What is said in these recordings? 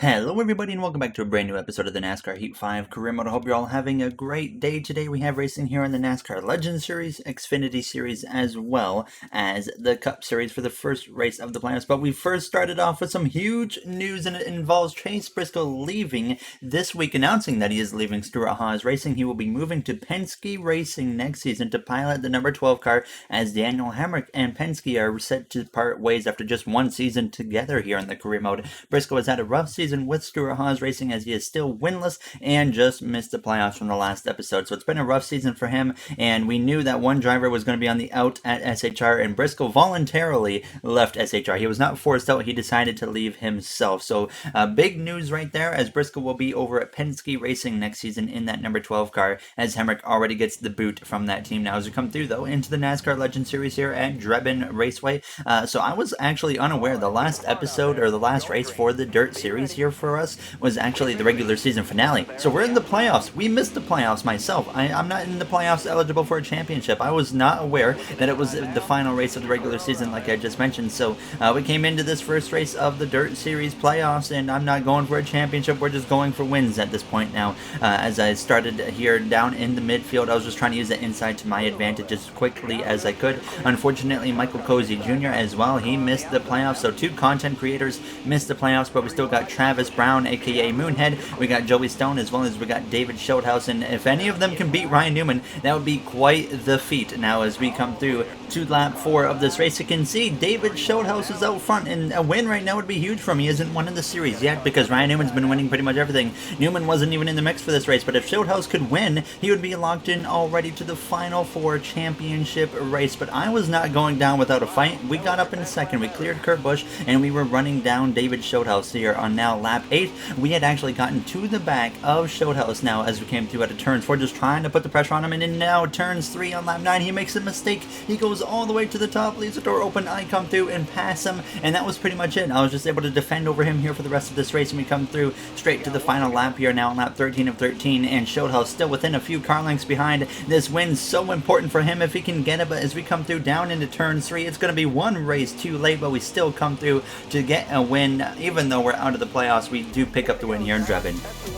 Hello everybody and welcome back to a brand new episode of the NASCAR Heat 5 Career Mode. I hope you're all having a great day today. We have racing here in the NASCAR Legends Series, Xfinity Series, as well as the Cup Series for the first race of the playoffs. But we first started off with some huge news, and it involves Chase Briscoe leaving this week, announcing that he is leaving Stewart-Haas Racing. He will be moving to Penske Racing next season to pilot the number 12 car, as Daniel Hemrick and Penske are set to part ways after just one season together here in the Career Mode. Briscoe has had a rough season with Stewart-Haas Racing, as he is still winless and just missed the playoffs from the last episode. So it's been a rough season for him, and we knew that one driver was going to be on the out at SHR, and Briscoe voluntarily left SHR. He was not forced out, he decided to leave himself. So big news right there, as Briscoe will be over at Penske Racing next season in that number 12 car, as Hemrick already gets the boot from that team now as we come through though into the NASCAR Legends Series here at Drebin Raceway. So I was actually unaware the last episode, or the last race for the Dirt Series here for us, was actually the regular season finale. So we're in the playoffs. We missed the playoffs myself. I'm not in the playoffs eligible for a championship. I was not aware that it was the final race of the regular season like I just mentioned. So we came into this first race of the Dirt Series playoffs, and I'm not going for a championship. We're just going for wins at this point now. As I started here down in the midfield, I was just trying to use the inside to my advantage as quickly as I could. Unfortunately, Michael Cozy Jr. as well, he missed the playoffs. So two content creators missed the playoffs, but we still got Travis Brown, aka Moonhead. We got Joey Stone, as well as we got David Schulthouse, and if any of them can beat Ryan Newman, that would be quite the feat. Now as we come through to lap 4 of this race, you can see David Schulthouse is out front, and a win right now would be huge for him. He hasn't won in the series yet because Ryan Newman's been winning pretty much everything. Newman wasn't even in the mix for this race, but if Schulthouse could win, he would be locked in already to the Final Four championship race. But I was not going down without a fight. We got up in second, we cleared Kurt Busch, and we were running down David Schulthouse here on now lap 8. We had actually gotten to the back of Schulthouse now as we came through out of turns 4, just trying to put the pressure on him, and then now turns 3 on lap 9, he makes a mistake. He goes all the way to the top, leaves the door open, I come through and pass him, and that was pretty much it. I was just able to defend over him here for the rest of this race, and we come through straight to the final lap here now on lap 13 of 13, and Schulthouse still within a few car lengths behind. This win's so important for him if he can get it, but as we come through down into turn 3, it's going to be one race too late, but we still come through to get a win. Even though we're out of the playoffs, we do pick up the win here in Drebin.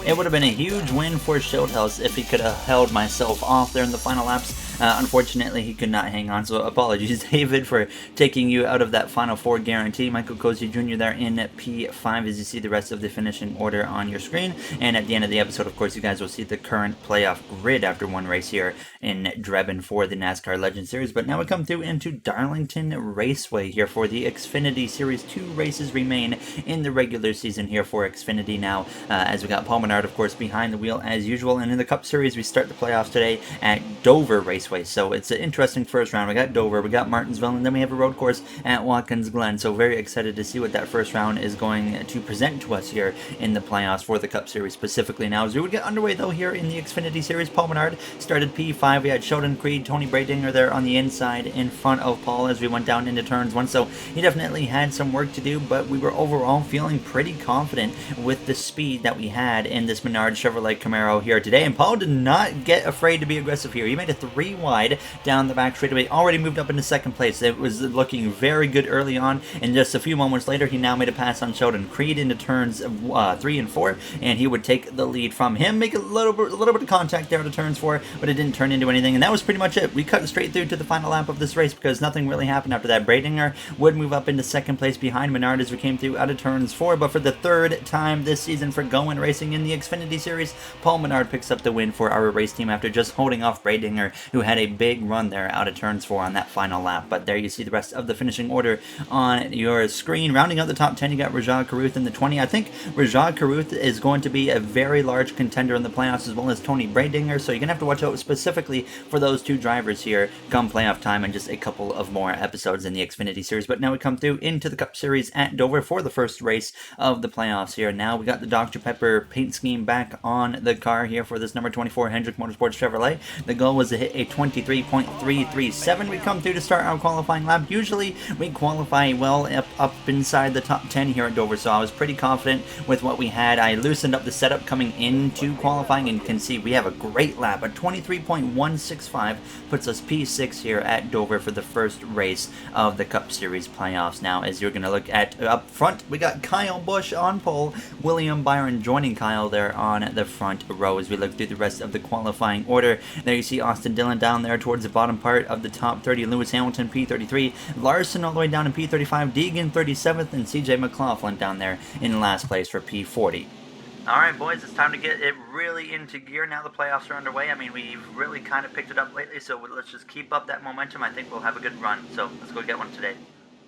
It would have been a huge win for Schulthouse if he could have held myself off there in the final laps. Unfortunately, he could not hang on, so apologies, David, for taking you out of that Final Four guarantee. Michael Cozy Jr. there in P5 as you see the rest of the finishing order on your screen. And at the end of the episode, of course, you guys will see the current playoff grid after one race here in Drebin for the NASCAR Legends Series. But now we come through into Darlington Raceway here for the Xfinity Series. 2 races remain in the regular season here for Xfinity now, as we got Paul Menard, of course, behind the wheel as usual. And in the Cup Series, we start the playoffs today at Dover Raceway. So it's an interesting first round. We got Dover, we got Martinsville, and then we have a road course at Watkins Glen. So very excited to see what that first round is going to present to us here in the playoffs for the Cup Series specifically. Now, as we would get underway though here in the Xfinity Series, Paul Menard started P5. We had Sheldon Creed, Tony Bradinger there on the inside in front of Paul as we went down into turns 1. So he definitely had some work to do, but we were overall feeling pretty confident with the speed that we had in this Menard Chevrolet Camaro here today. And Paul did not get afraid to be aggressive here. He made a 3 wide down the back straightaway, already moved up into second place. It was looking very good early on, and just a few moments later, he now made a pass on Sheldon Creed into turns 3 and 4, and he would take the lead from him, make a little bit of contact there to turns 4, but it didn't turn into anything, and that was pretty much it. We cut straight through to the final lap of this race because nothing really happened after that. Bradinger would move up into second place behind Menard as we came through out of turns 4, but for the 3rd time this season for Going Racing in the Xfinity Series, Paul Menard picks up the win for our race team after just holding off Bradinger, who had a big run there out of turns 4 on that final lap. But there you see the rest of the finishing order on your screen. Rounding out the top 10, you got Rajah Caruth in the 20. I think Rajah Caruth is going to be a very large contender in the playoffs, as well as Tony Bradinger, so you're going to have to watch out specifically for those 2 drivers here come playoff time and just a couple of more episodes in the Xfinity Series. But now we come through into the Cup Series at Dover for the first race of the playoffs here. Now we got the Dr. Pepper paint scheme back on the car here for this number 24 Hendrick Motorsports Chevrolet. The goal was to hit a 23.337. We come through to start our qualifying lap. Usually we qualify well up up inside the top 10 here at Dover, so I was pretty confident with what we had. I loosened up the setup coming into qualifying, and you can see we have a great lap. A 23.165 puts us P6 here at Dover for the first race of the Cup Series playoffs. Now, as you're going to look at up front, we got Kyle Busch on pole, William Byron joining Kyle there on the front row. As we look through the rest of the qualifying order, there you see Austin Dillon down there towards the bottom part of the top 30, Lewis Hamilton P33, Larson all the way down in P35, Deegan 37th, and CJ McLaughlin down there in last place for P40. Alright boys, it's time to get it really into gear now the playoffs are underway. I mean, we've really kind of picked it up lately, so let's just keep up that momentum. I think we'll have a good run, so let's go get one today.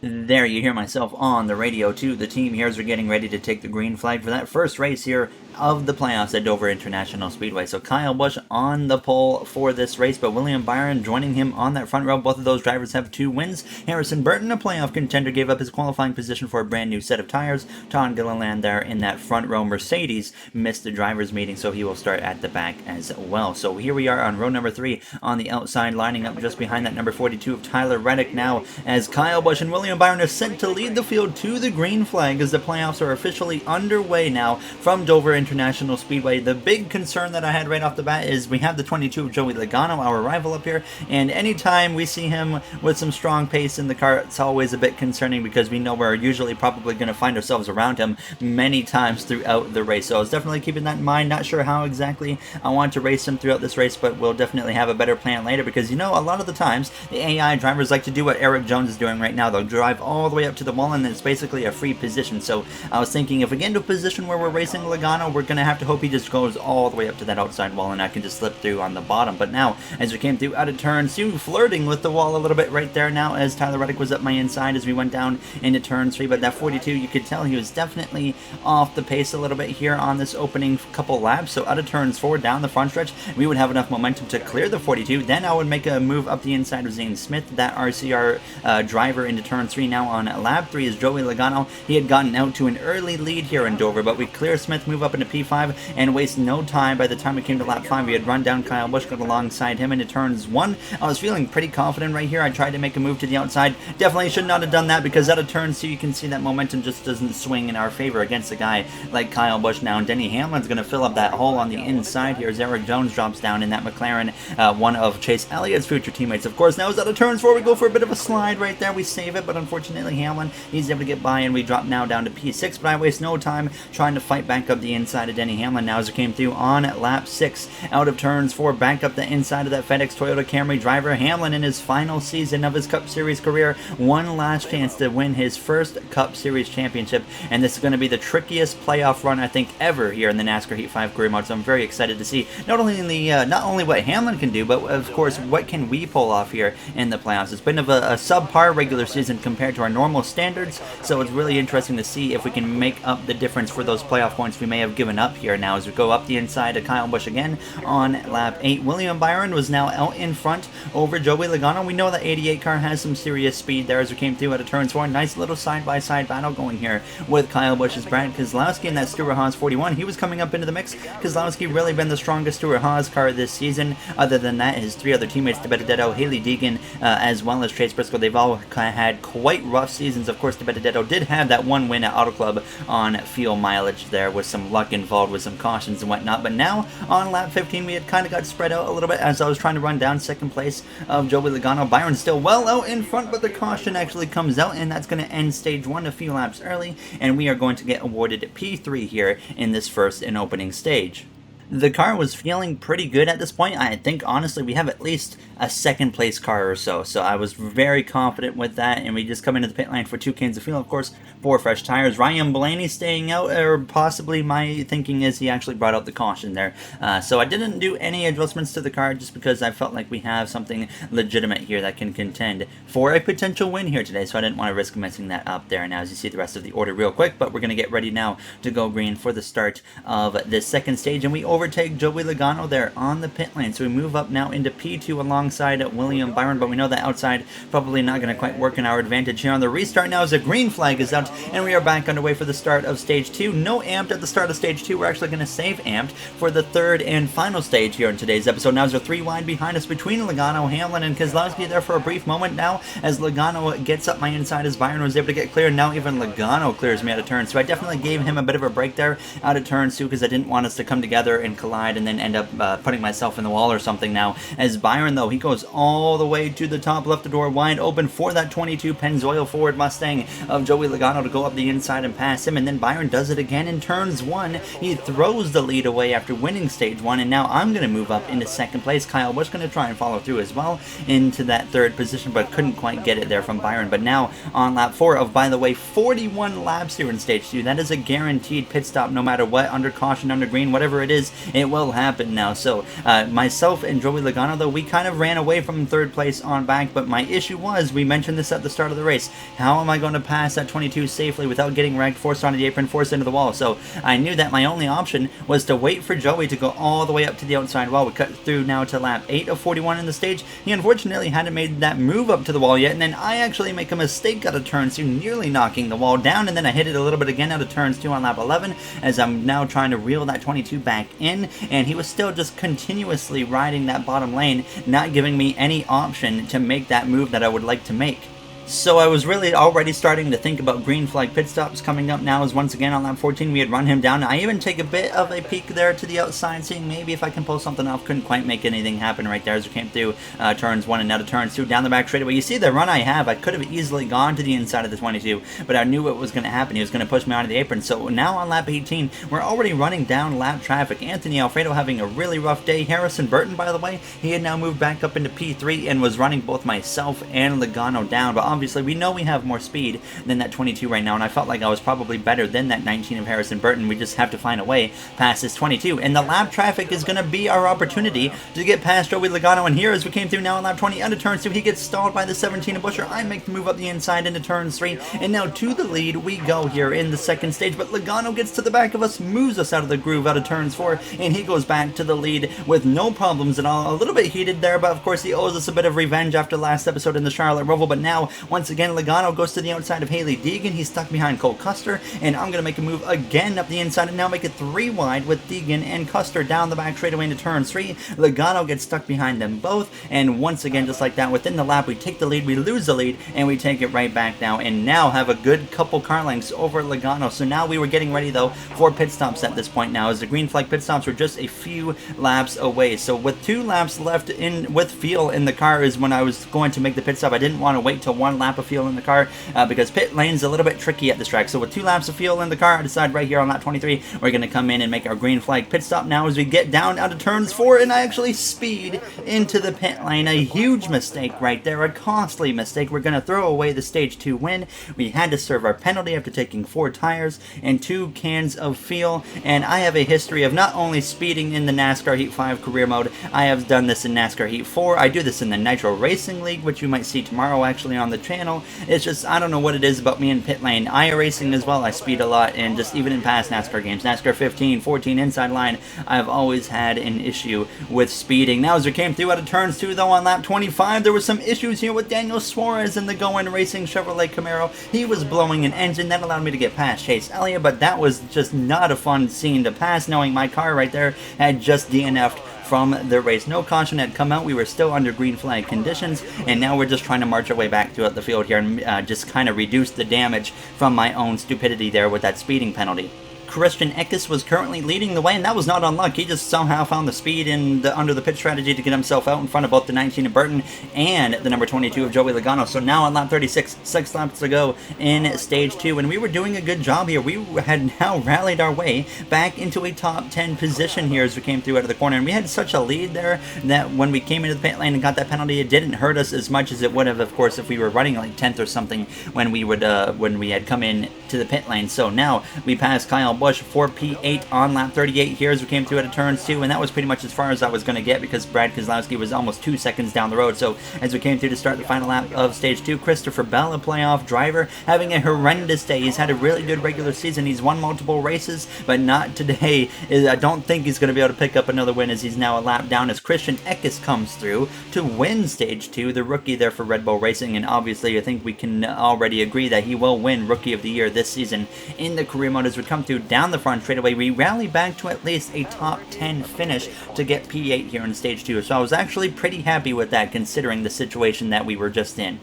There you hear myself on the radio too. The team here is getting ready to take the green flag for that first race here of the playoffs at Dover International Speedway. So Kyle Busch on the pole for this race, but William Byron joining him on that front row. Both of those drivers have 2 wins. Harrison Burton, a playoff contender, gave up his qualifying position for a brand new set of tires. Todd Gilliland there in that front row. Mercedes missed the drivers meeting, so he will start at the back as well. So here we are on row number 3 on the outside, lining up just behind that number 42 of Tyler Reddick now, as Kyle Busch and William Byron are set to lead the field to the green flag as the playoffs are officially underway now from Dover International Speedway. The big concern that I had right off the bat is we have the 22 of Joey Logano, our rival up here, and anytime we see him with some strong pace in the car, it's always a bit concerning because we know we're usually probably going to find ourselves around him many times throughout the race. So I was definitely keeping that in mind. Not sure how exactly I want to race him throughout this race, but we'll definitely have a better plan later because, you know, a lot of the times the AI drivers like to do what Eric Jones is doing right now. They'll drive all the way up to the wall and it's basically a free position. So I was thinking if we get into a position where we're racing Logano, we're going to have to hope he just goes all the way up to that outside wall and I can just slip through on the bottom. But now, as we came through out of turn 2, flirting with the wall a little bit right there now as Tyler Reddick was up my inside as we went down into turn 3. But that 42, you could tell he was definitely off the pace a little bit here on this opening couple laps. So out of turns 4 down the front stretch, we would have enough momentum to clear the 42. Then I would make a move up the inside of Zane Smith, that RCR driver, into turn 3. Now on lap 3 is Joey Logano. He had gotten out to an early lead here in Dover, but we clear Smith, move up into P5, and waste no time. By the time we came to lap 5, we had run down Kyle Busch, got alongside him into turns 1. I was feeling pretty confident right here. I tried to make a move to the outside. Definitely should not have done that because out of turns 2, you can see that momentum just doesn't swing in our favor against a guy like Kyle Busch now. And Denny Hamlin's going to fill up that hole on the inside here as Eric Jones drops down in that McLaren, one of Chase Elliott's future teammates. Of course, now is out of turns 4. We go for a bit of a slide right there. We save it, but unfortunately Hamlin, he's able to get by and we drop now down to P6, but I waste no time trying to fight back up the inside of Denny Hamlin now as we came through on lap 6 out of turns 4, back up the inside of that FedEx Toyota Camry driver. Hamlin in his final season of his Cup Series career, one last chance to win his first Cup Series championship, and this is going to be the trickiest playoff run I think ever here in the NASCAR Heat 5 career mode. So I'm very excited to see not only what Hamlin can do, but of course what can we pull off here in the playoffs. It's been a subpar regular season compared to our normal standards, so it's really interesting to see if we can make up the difference for those playoff points we may have given up here now as we go up the inside of Kyle Busch again on lap 8. William Byron was now out in front over Joey Logano. We know that 88 car has some serious speed there as we came through out of turns 4. Nice little side-by-side battle going here with Kyle Busch's Brad Keselowski and that Stewart-Haas 41. He was coming up into the mix. Keselowski really been the strongest Stewart-Haas car this season. Other than that, his 3 other teammates, DeBenedetto, Haley Deegan, as well as Chase Briscoe, they've all had quite rough seasons. Of course, DeBenedetto did have that one win at Auto Club on fuel mileage there with some luck involved with some cautions and whatnot. But now on lap 15, we had kind of got spread out a little bit as I was trying to run down second place of Joey Logano. Byron's still well out in front, but the caution actually comes out, and that's going to end stage 1 a few laps early, and we are going to get awarded P3 here in this first and opening stage. The car was feeling pretty good at this point. I think, honestly, we have at least a second place car or so. So I was very confident with that. And we just come into the pit lane for 2 cans of fuel, of course, 4 fresh tires. Ryan Blaney staying out, or possibly my thinking is he actually brought out the caution there. So I didn't do any adjustments to the car just because I felt like we have something legitimate here that can contend for a potential win here today. So I didn't want to risk messing that up there. Now, as you see the rest of the order real quick, but we're going to get ready now to go green for the start of this second stage. And we overtake Joey Logano there on the pit lane. So we move up now into P2 alongside William Byron, but we know that outside probably not going to quite work in our advantage here on the restart now as a green flag is out, and we are back underway for the start of stage 2. No amped at the start of stage 2. We're actually going to save amped for the third and final stage here in today's episode. Now there's a 3 wide behind us between Logano, Hamlin, and Keselowski there for a brief moment now as Logano gets up my inside as Byron was able to get clear. Now even Logano clears me out of turn, so I definitely gave him a bit of a break there out of turn 2 because I didn't want us to come together and collide and then end up putting myself in the wall or something now. As Byron, though, he goes all the way to the top, left the door wide open for that 22 Pennzoil Ford Mustang of Joey Logano to go up the inside and pass him, and then Byron does it again in turns 1. He throws the lead away after winning stage 1, and now I'm going to move up into second place. Kyle Busch going to try and follow through as well into that third position, but couldn't quite get it there from Byron. But now on lap 4 of, by the way, 41 laps here in stage 2, that is a guaranteed pit stop no matter what, under caution, under green, whatever it is, it will happen now. So myself and Joey Logano, though, we kind of ran away from third place on back, but my issue was, we mentioned this at the start of the race, how am I going to pass that 22 safely without getting wrecked, forced onto the apron, forced into the wall? So I knew that my only option was to wait for Joey to go all the way up to the outside wall. We cut through now to lap 8 of 41 in the stage. He unfortunately hadn't made that move up to the wall yet, and then I actually make a mistake out of turn 2, nearly knocking the wall down, and then I hit it a little bit again out of turns 2 on lap 11 as I'm now trying to reel that 22 back in, and he was still just continuously riding that bottom lane, not giving me any option to make that move that I would like to make. So I was really already starting to think about green flag pit stops coming up now, as once again on lap 14 we had run him down. I even take a bit of a peek there to the outside, seeing maybe if I can pull something off. Couldn't quite make anything happen right there as we came through turns 1 and out of turns 2 down the back straightaway. You see the run I have, I could have easily gone to the inside of the 22, but I knew what was going to happen. He was going to push me onto the apron. So now on lap 18, we're already running down lap traffic. Anthony Alfredo having a really rough day. Harrison Burton, by the way, he had now moved back up into P3 and was running both myself and Logano down, but obviously we know we have more speed than that 22 right now, and I felt like I was probably better than that 19 of Harrison Burton. We just have to find a way past this 22, and the lap traffic is going to be our opportunity to get past Joey Logano. And here, as we came through now on lap 20 out of turns 2, he gets stalled by the 17 of Buescher. I make the move up the inside into turns 3, and now to the lead we go here in the second stage, but Logano gets to the back of us, moves us out of the groove out of turns 4, and he goes back to the lead with no problems at all. A little bit heated there, but of course he owes us a bit of revenge after last episode in the Charlotte Roval. But now, once again, Logano goes to the outside of Haley Deegan. He's stuck behind Cole Custer, and I'm going to make a move again up the inside and now make it 3 wide with Deegan and Custer down the back straightaway into turn 3. Logano gets stuck behind them both, and once again, just like that, within the lap, we take the lead, we lose the lead, and we take it right back now, and now have a good couple car lengths over Logano. So now we were getting ready, though, for pit stops at this point now, as the green flag pit stops were just a few laps away. So with 2 laps left in with fuel in the car is when I was going to make the pit stop. I didn't want to wait till 1 lap of fuel in the car because pit lane's a little bit tricky at this track. So with 2 laps of fuel in the car, I decided right here on lap 23, we're going to come in and make our green flag pit stop now as we get down out of turns 4, and I actually speed into the pit lane. A huge mistake right there, a costly mistake. We're going to throw away the stage 2 win. We had to serve our penalty after taking 4 tires and 2 cans of fuel, and I have a history of not only speeding in the NASCAR Heat 5 career mode, I have done this in NASCAR Heat 4. I do this in the Nitro Racing League, which you might see tomorrow actually on the channel. It's just, I don't know what it is about me in pit lane. iRacing as well, I speed a lot, and just even in past NASCAR games, NASCAR 15, 14, inside line, I've always had an issue with speeding. Now as we came through out of turns 2, though, on lap 25, there was some issues here with Daniel Suarez in the Going Racing Chevrolet Camaro. He was blowing an engine. That allowed me to get past Chase Elliott, but that was just not a fun scene to pass, knowing my car right there had just DNF'd from the race. No caution had come out. We were still under green flag conditions, and now we're just trying to march our way back throughout the field here and just kind of reduce the damage from my own stupidity there with that speeding penalty. Christian Eckes was currently leading the way, and that was not on luck. He just somehow found the speed in under the pit strategy to get himself out in front of both the 19 of Burton and the number 22 of Joey Logano. So now on lap 36, 6 laps to go in stage 2, and we were doing a good job here. We had now rallied our way back into a top 10 position here as we came through out of the corner, and we had such a lead there that when we came into the pit lane and got that penalty, it didn't hurt us as much as it would have, of course, if we were running like 10th or something when we had come in to the pit lane. So now we passed Kyle Busch for P8 on lap 38 here as we came through at turns 2, and that was pretty much as far as I was going to get because Brad Keselowski was almost 2 seconds down the road. So as we came through to start the final lap of stage 2, Christopher Bell, a playoff driver, having a horrendous day. He's had a really good regular season. He's won multiple races, but not today. I don't think he's going to be able to pick up another win as he's now a lap down as Christian Eckes comes through to win stage 2, the rookie there for Red Bull Racing, and obviously I think we can already agree that he will win Rookie of the Year this season in the career mode. As we come through down the front straightaway, we rally back to at least a top 10 finish to get P8 here in stage 2, so I was actually pretty happy with that considering the situation that we were just in.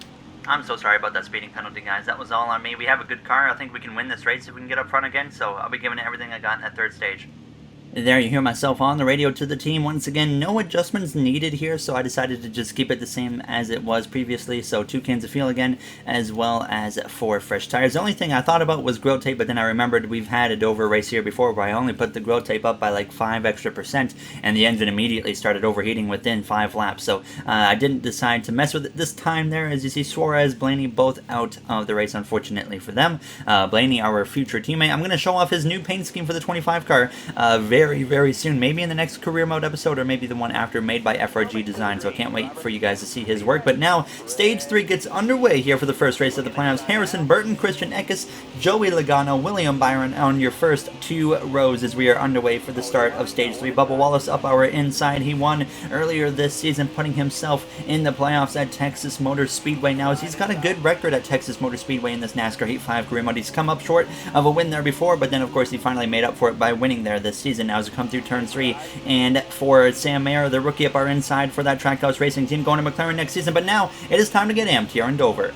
I'm so sorry about that speeding penalty, guys. That was all on me. We have a good car. I think we can win this race if we can get up front again, so I'll be giving it everything I got in that third stage. There you hear myself on the radio to the team. Once again, no adjustments needed here, so I decided to just keep it the same as it was previously. So 2 cans of fuel again, as well as 4 fresh tires. The only thing I thought about was grill tape, but then I remembered we've had a Dover race here before where I only put the grill tape up by like 5 extra %, and the engine immediately started overheating within 5 laps. So I didn't decide to mess with it this time there. As you see, Suarez, Blaney both out of the race, unfortunately for them. Blaney, our future teammate, I'm going to show off his new paint scheme for the 25 car very soon, maybe in the next career mode episode or maybe the one after, made by FRG Design, so I can't wait for you guys to see his work. But now stage 3 gets underway here for the first race of the playoffs. Harrison Burton, Christian Eckes, Joey Logano, William Byron on your first 2 rows as we are underway for the start of stage 3. Bubba Wallace up our inside. He won earlier this season, putting himself in the playoffs at Texas Motor Speedway. Now, as he's got a good record at Texas Motor Speedway in this NASCAR Heat 5 career mode. He's come up short of a win there before, but then of course he finally made up for it by winning there this season. Now as we come through turn 3, and for Sam Mayer, the rookie up our inside for that Trackhouse Racing team, going to McLaren next season. But now it is time to get amped here in Dover.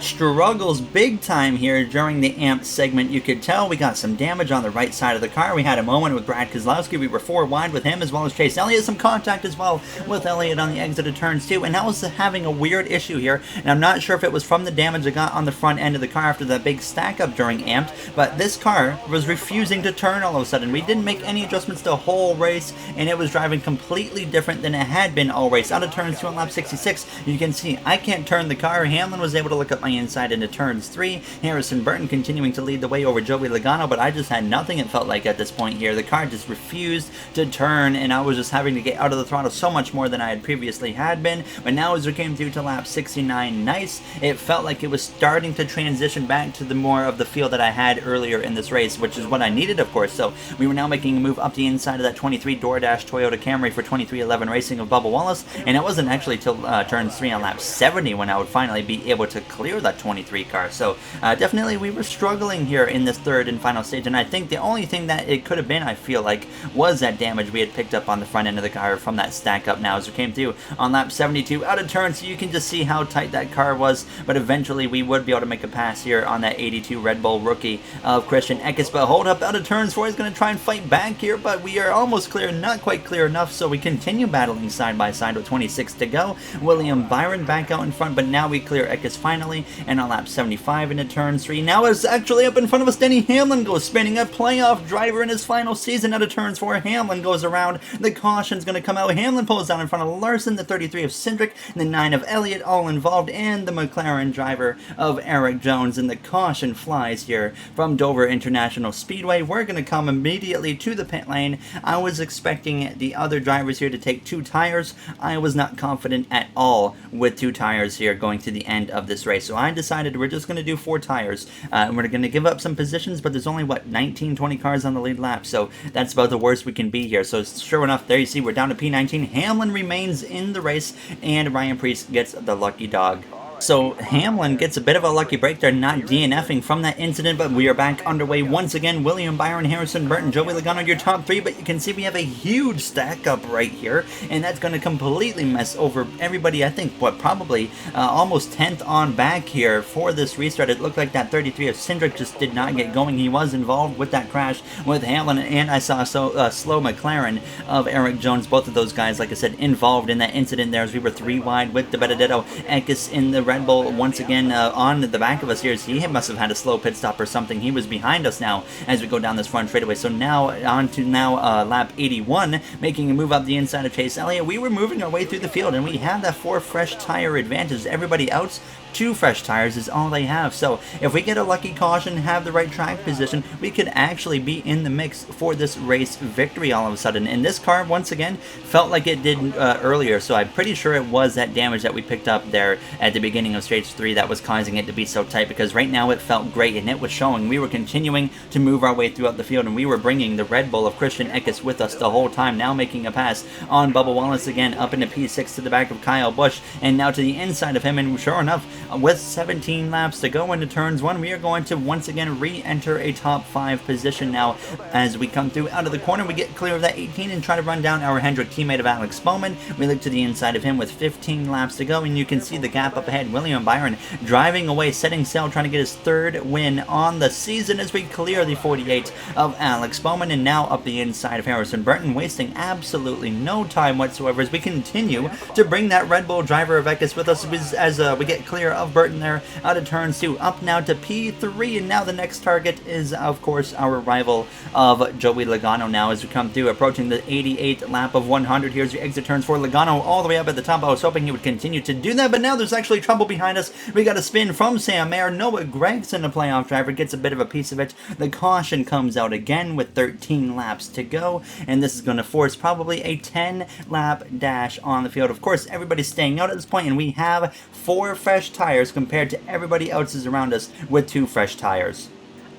Struggles big time here during the amped segment. You could tell we got some damage on the right side of the car. We had a moment with Brad Keselowski. We were 4 wide with him, as well as Chase Elliott. Some contact as well with Elliott on the exit of turns 2, and that was having a weird issue here. And I'm not sure if it was from the damage I got on the front end of the car after that big stack up during amped, but this car was refusing to turn all of a sudden. We didn't make any adjustments the whole race, and it was driving completely different than it had been all race. Out of turns 2 on lap 66, you can see I can't turn the car. Hamlin was able to look up my inside into turns 3. Harrison Burton continuing to lead the way over Joey Logano, but I just had nothing, it felt like, at this point here. The car just refused to turn, and I was just having to get out of the throttle so much more than I had previously had been. But now as we came through to lap 69, nice, it felt like it was starting to transition back to the more of the feel that I had earlier in this race, which is what I needed, of course. So we were now making a move up the inside of that 23 DoorDash Toyota Camry for 2311 Racing of Bubba Wallace, and it wasn't actually till turns 3 on lap 70 when I would finally be able to clear that 23 car. So definitely we were struggling here in this third and final stage, and I think the only thing that it could have been, I feel like, was that damage we had picked up on the front end of the car from that stack up now as we came through on lap 72 out of turn, so you can just see how tight that car was. But eventually we would be able to make a pass here on that 82 Red Bull rookie of Christian Eckes. But hold up, out of turns 4, he's going to try and fight back here, but we are almost clear, not quite clear enough, so we continue battling side by side with 26 to go. William Byron back out in front, but now we clear Eckes finally, and on lap 75 into turns 3, now it's actually up in front of us. Denny Hamlin goes spinning, a playoff driver in his final season. Out of turns 4, Hamlin goes around, the caution's going to come out. Hamlin pulls down in front of Larson, the 33 of Cindric, and the 9 of Elliott, all involved, and the McLaren driver of Eric Jones, and the caution flies here from Dover International Speedway. We're going to come immediately to the pit lane. I was expecting the other drivers here to take 2 tires. I was not confident at all with 2 tires here going to the end of this race, so I decided we're just going to do 4 tires. We're going to give up some positions, but there's only, what, 19, 20 cars on the lead lap, so that's about the worst we can be here. So sure enough, there you see, we're down to P19. Hamlin remains in the race, and Ryan Preece gets the lucky dog. So Hamlin gets a bit of a lucky break there, not DNFing from that incident, but we are back underway once again. William Byron, Harrison Burton, Joey Logano, your top three, but you can see we have a huge stack up right here, and that's going to completely mess over everybody. I think, probably almost 10th on back here for this restart. It looked like that 33 of Cindric just did not get going. He was involved with that crash with Hamlin, and I saw slow McLaren of Eric Jones, both of those guys, like I said, involved in that incident there as we were 3 wide with the Benedetto. Eckes in the Red Bull once again on the back of us here. He must have had a slow pit stop or something. He was behind us now as we go down this front straightaway. So now on to lap 81, making a move up the inside of Chase Elliott. We were moving our way through the field, and we have that 4 fresh tire advantage. Everybody else, 2 fresh tires is all they have. So if we get a lucky caution, have the right track position, we could actually be in the mix for this race victory all of a sudden. And this car, once again, felt like it did earlier. So I'm pretty sure it was that damage that we picked up there at the beginning of stage 3 that was causing it to be so tight, because right now it felt great and it was showing. We were continuing to move our way throughout the field, and we were bringing the Red Bull of Christian Eckes with us the whole time, now making a pass on Bubba Wallace again, up into P6 to the back of Kyle Busch, and now to the inside of him. And sure enough, with 17 laps to go into turns 1, we are going to once again re-enter a top 5 position now. As we come through out of the corner, we get clear of that 18 and try to run down our Hendrick teammate of Alex Bowman. We look to the inside of him with 15 laps to go, and you can see the gap up ahead. William Byron driving away, setting sail, trying to get his 3rd win on the season as we clear the 48 of Alex Bowman, and now up the inside of Harrison Burton, wasting absolutely no time whatsoever as we continue to bring that Red Bull driver of Eckes with us as we get clear of Burton there out of turns 2, up now to P3, and now the next target is, of course, our rival of Joey Logano now as we come through, approaching the 88th lap of 100. Here's the exit turns for Logano all the way up at the top. I was hoping he would continue to do that, but now there's actually trouble behind us. We got a spin from Sam Mayer. Noah Gragson, the playoff driver, gets a bit of a piece of it. The caution comes out again with 13 laps to go, and this is going to force probably a 10-lap dash on the field. Of course, everybody's staying out at this point, and we have 4 fresh tires compared to everybody else's around us with 2 fresh tires.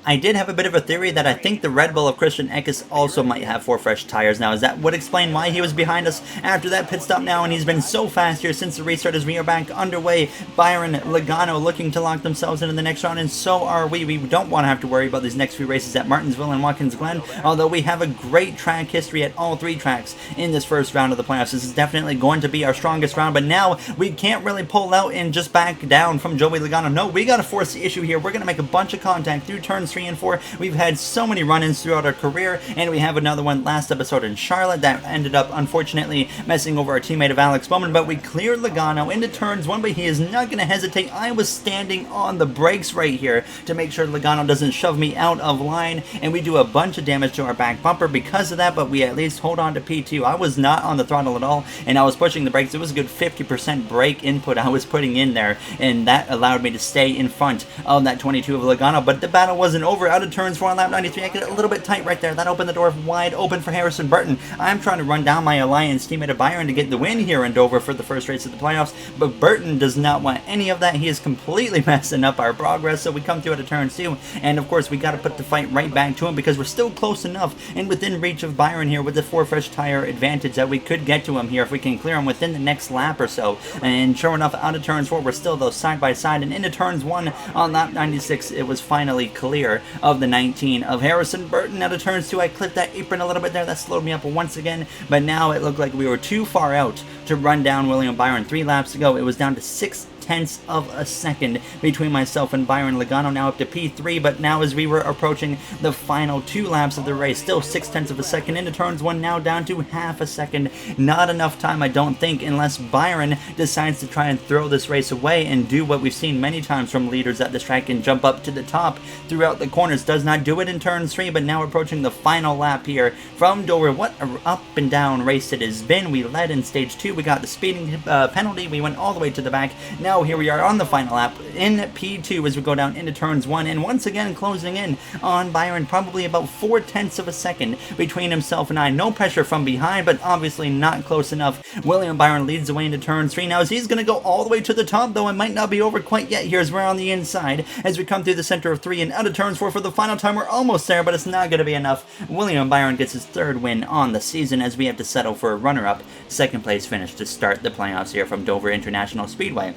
I did have a bit of a theory that I think the Red Bull of Christian Eckes also might have 4 fresh tires now, as that would explain why he was behind us after that pit stop now, and he's been so fast here since the restart as we are back underway. Byron, Logano looking to lock themselves into the next round, and so are we. We don't want to have to worry about these next few races at Martinsville and Watkins Glen, although we have a great track history at all 3 tracks in this first round of the playoffs. This is definitely going to be our strongest round, but now we can't really pull out and just back down from Joey Logano. No, we got to force the issue here. We're going to make a bunch of contact through turns 3 and 4. We've had so many run-ins throughout our career, and we have another one last episode in Charlotte that ended up unfortunately messing over our teammate of Alex Bowman, but we cleared Logano into turns 1, but he is not going to hesitate. I was standing on the brakes right here to make sure Logano doesn't shove me out of line, and we do a bunch of damage to our back bumper because of that, but we at least hold on to P2. I was not on the throttle at all, and I was pushing the brakes. It was a good 50% brake input I was putting in there, and that allowed me to stay in front of that 22 of Logano, but the battle wasn't over. Out of turns 4 on lap 93, I get a little bit tight right there. That opened the door wide open for Harrison Burton. I'm trying to run down my Alliance teammate of Byron to get the win here in Dover for the first race of the playoffs, but Burton does not want any of that. He is completely messing up our progress, so we come through out of turns 2, and of course we got to put the fight right back to him because we're still close enough and within reach of Byron here with the 4 fresh tire advantage that we could get to him here if we can clear him within the next lap or so. And sure enough, out of turns 4, we're still though side by side, and into turns 1 on lap 96, it was finally clear of the 19 of Harrison Burton. Out of turns 2, I clipped that apron a little bit there. That slowed me up once again, but now it looked like we were too far out to run down William Byron. 3 laps to go. It was down to 6/10 of a second between myself and Byron. Logano now up to P3, but now as we were approaching the final 2 laps of the race, still 6/10 of a second into turns 1, now down to half a second. Not enough time, I don't think, unless Byron decides to try and throw this race away and do what we've seen many times from leaders at this track and jump up to the top throughout the corners. Does not do it in turns 3, but now approaching the final lap here from Dover. What an up and down race it has been. We led in stage 2, we got the speeding penalty, we went all the way to the back. Now here we are on the final lap in P2 as we go down into turns 1, and once again closing in on Byron, probably about 4/10 of a second between himself and I. No pressure from behind, but obviously not close enough. William Byron leads the way into turn 3. Now as he's going to go all the way to the top, though it might not be over quite yet. Here's we're on the inside as we come through the center of 3 and out of turns 4 for the final time. We're almost there, but it's not going to be enough. William Byron gets his 3rd win on the season as we have to settle for a runner-up 2nd place finish to start the playoffs here from Dover International Speedway.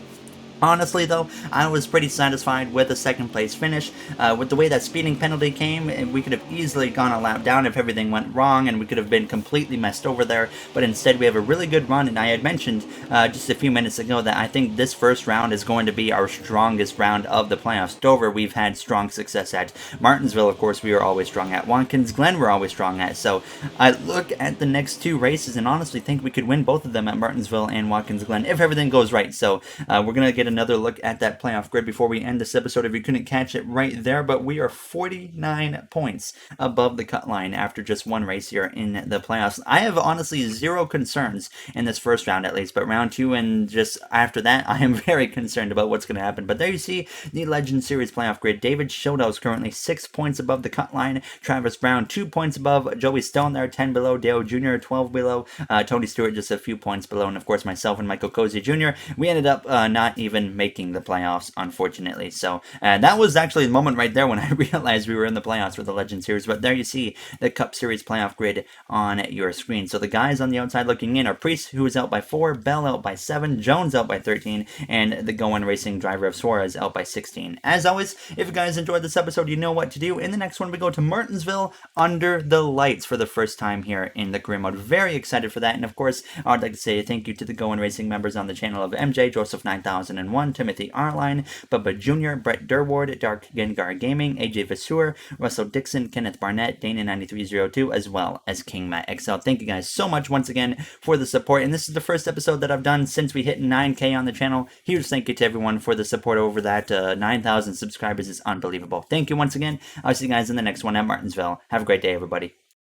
Honestly, though, I was pretty satisfied with the second place finish. With the way that speeding penalty came, we could have easily gone a lap down if everything went wrong, and we could have been completely messed over there. But instead, we have a really good run, and I had mentioned just a few minutes ago that I think this first round is going to be our strongest round of the playoffs. Dover, we've had strong success at. Martinsville, of course, we are always strong at. Watkins Glen, we're always strong at. So I look at the next two races and honestly think we could win both of them at Martinsville and Watkins Glen if everything goes right. So we're going to get another look at that playoff grid before we end this episode if you couldn't catch it right there, but we are 49 points above the cut line after just one race here in the playoffs. I have honestly zero concerns in this first round at least, but round two and just after that, I am very concerned about what's going to happen. But there you see the Legend Series playoff grid. David Shodo is currently 6 points above the cut line. Travis Brown 2 points above. Joey Stone there 10 below. Dale Jr. 12 below. Tony Stewart just a few points below, and of course myself and Michael Cozy Jr. We ended up not even making the playoffs, unfortunately. So that was actually the moment right there when I realized we were in the playoffs for the Legend Series. But there you see the Cup Series playoff grid on your screen. So the guys on the outside looking in are Priest, who is out by 4, Bell out by 7, Jones out by 13, and the Go-On Racing driver of Suarez out by 16. As always, if you guys enjoyed this episode, you know what to do. In the next one, we go to Martinsville under the lights for the first time here in the career mode. Very excited for that. And of course, I'd like to say thank you to the Go-On Racing members on the channel of MJ, Joseph 9001, Timothy Arline, Bubba Jr., Brett Durward, Dark Gengar Gaming, AJ Vasseur, Russell Dixon, Kenneth Barnett, Dana9302, as well as King Matt XL. Thank you guys so much once again for the support. And this is the first episode that I've done since we hit 9K on the channel. Huge thank you to everyone for the support over that. 9,000 subscribers is unbelievable. Thank you once again. I'll see you guys in the next one at Martinsville. Have a great day, everybody.